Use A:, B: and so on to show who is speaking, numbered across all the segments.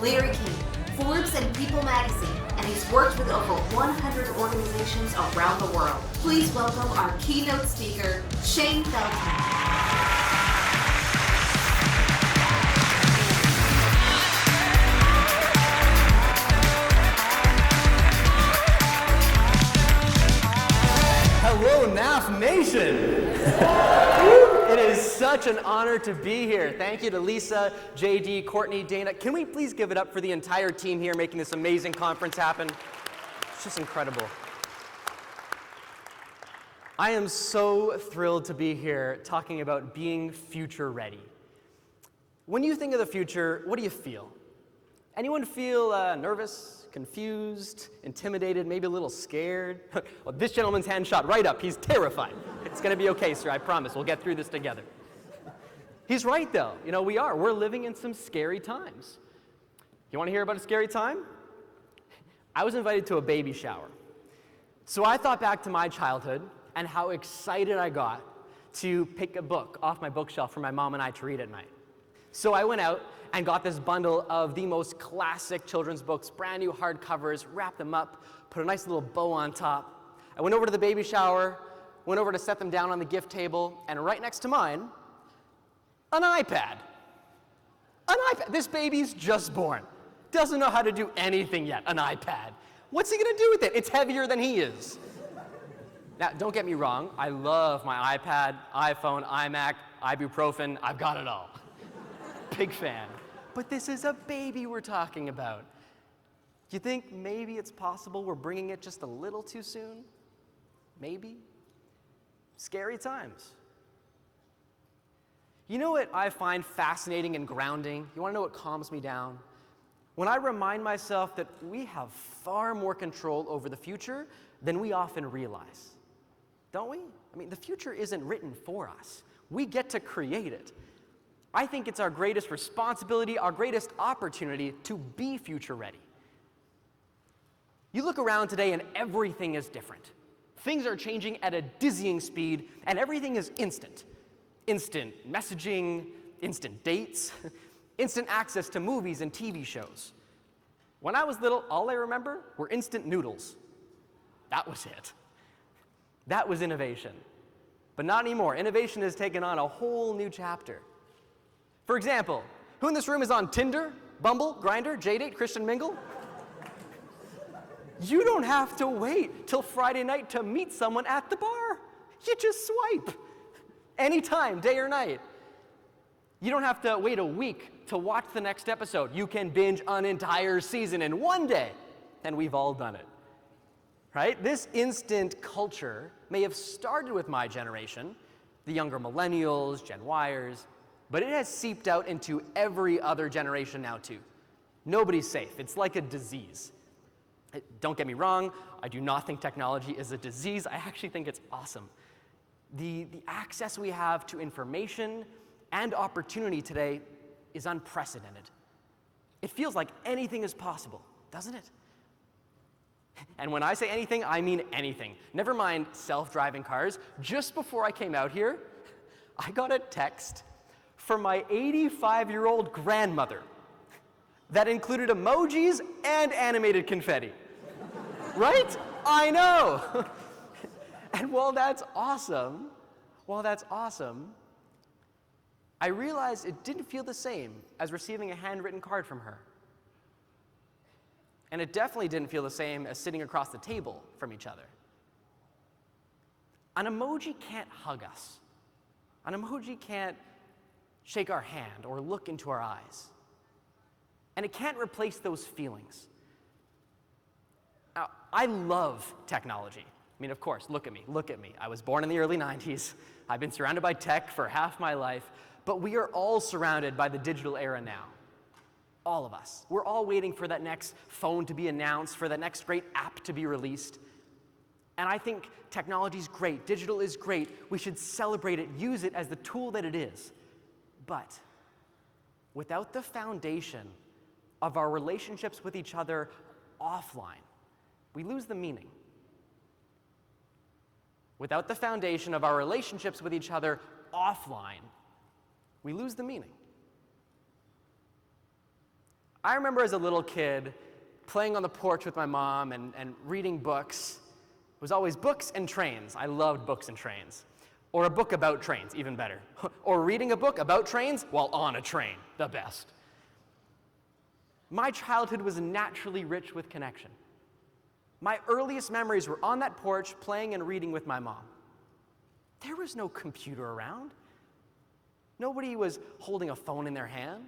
A: Larry King, Forbes and People magazine, and he's worked with over 100 organizations around the world. Please welcome our keynote speaker, Shane Feldman.
B: Hello, NAF Nation! It is such an honor to be here. Thank you to Lisa, JD, Courtney, Dana. Can we please give it up for the entire team here making this amazing conference happen? It's just incredible. I am so thrilled to be here talking about being future ready. When you think of the future, what do you feel? Anyone feel nervous, confused, intimidated, maybe a little scared? Well, this gentleman's hand shot right up. He's terrified. It's going to be okay, sir. I promise. We'll get through this together. He's right, though. You know, we are. We're living in some scary times. You want to hear about a scary time? I was invited to a baby shower. So I thought back to my childhood and how excited I got to pick a book off my bookshelf for my mom and I to read at night. So I went out and got this bundle of the most classic children's books, brand new hardcovers, wrapped them up, put a nice little bow on top. I went over to the baby shower, went over to set them down on the gift table, and right next to mine, an iPad. An iPad. This baby's just born. Doesn't know how to do anything yet, an iPad. What's he gonna do with it? It's heavier than he is. Now, don't get me wrong, I love my iPad, iPhone, iMac, ibuprofen, I've got it all. Big fan. But this is a baby we're talking about. Do you think maybe it's possible we're bringing it just a little too soon? Maybe? Scary times. You know what I find fascinating and grounding? You want to know what calms me down? When I remind myself that we have far more control over the future than we often realize. Don't we? I mean, the future isn't written for us. We get to create it. I think it's our greatest responsibility, our greatest opportunity to be future ready. You look around today and everything is different. Things are changing at a dizzying speed and everything is instant. Instant messaging, instant dates, instant access to movies and TV shows. When I was little, all I remember were instant noodles. That was it. That was innovation. But not anymore. Innovation has taken on a whole new chapter. For example, who in this room is on Tinder, Bumble, Grindr, JDate, Christian Mingle? You don't have to wait till Friday night to meet someone at the bar. You just swipe. Anytime, day or night. You don't have to wait a week to watch the next episode. You can binge an entire season in one day. And we've all done it. Right? This instant culture may have started with my generation, the younger millennials, Gen Yers, but it has seeped out into every other generation now too. Nobody's safe. It's like a disease. Don't get me wrong, I do not think technology is a disease. I actually think it's awesome. The access we have to information and opportunity today is unprecedented. It feels like anything is possible, doesn't it? And when I say anything, I mean anything. Never mind self-driving cars. Just before I came out here, I got a text from my 85-year-old grandmother that included emojis and animated confetti. Right? I know. And while that's awesome, I realized it didn't feel the same as receiving a handwritten card from her. And it definitely didn't feel the same as sitting across the table from each other. An emoji can't hug us. An emoji can't shake our hand or look into our eyes. And it can't replace those feelings. Now, I love technology. I mean, of course, look at me. I was born in the early 90s. I've been surrounded by tech for half my life, but we are all surrounded by the digital era now. All of us. We're all waiting for that next phone to be announced, for that next great app to be released. And I think technology is great, digital is great. We should celebrate it, use it as the tool that it is. But without the foundation of our relationships with each other offline, we lose the meaning. Without the foundation of our relationships with each other offline, we lose the meaning. I remember as a little kid playing on the porch with my mom and reading books. It was always books and trains. I loved books and trains. Or a book about trains, even better. Or reading a book about trains while on a train, the best. My childhood was naturally rich with connection. My earliest memories were on that porch playing and reading with my mom. There was no computer around. Nobody was holding a phone in their hand.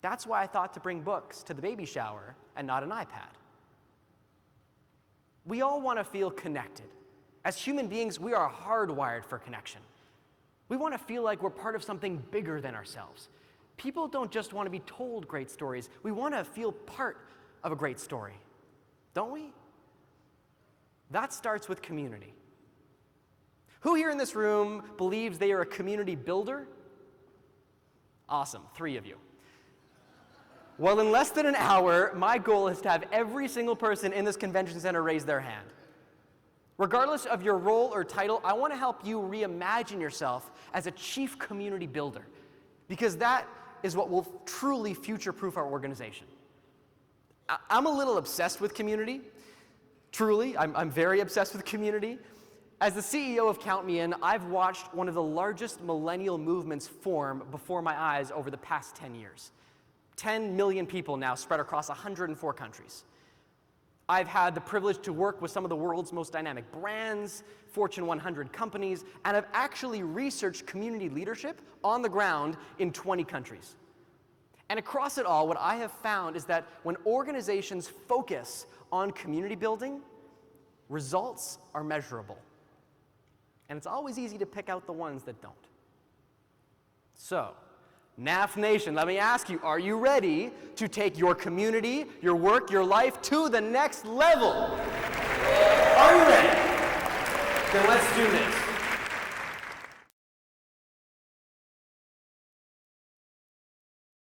B: That's why I thought to bring books to the baby shower and not an iPad. We all want to feel connected. As human beings, we are hardwired for connection. We want to feel like we're part of something bigger than ourselves. People don't just want to be told great stories. We want to feel part of a great story, don't we? That starts with community. Who here in this room believes they are a community builder? Awesome, 3 of you. Well, in less than an hour, my goal is to have every single person in this convention center raise their hand. Regardless of your role or title, I want to help you reimagine yourself as a chief community builder, because that is what will truly future-proof our organization. I'm a little obsessed with community. Truly, I'm very obsessed with community. As the CEO of Count Me In, I've watched one of the largest millennial movements form before my eyes over the past 10 years. 10 million people now spread across 104 countries. I've had the privilege to work with some of the world's most dynamic brands, Fortune 100 companies, and I've actually researched community leadership on the ground in 20 countries. And across it all, what I have found is that when organizations focus on community building, results are measurable. And it's always easy to pick out the ones that don't. So, NAF Nation, let me ask you, are you ready to take your community, your work, your life to the next level? Are you ready? Then let's do this.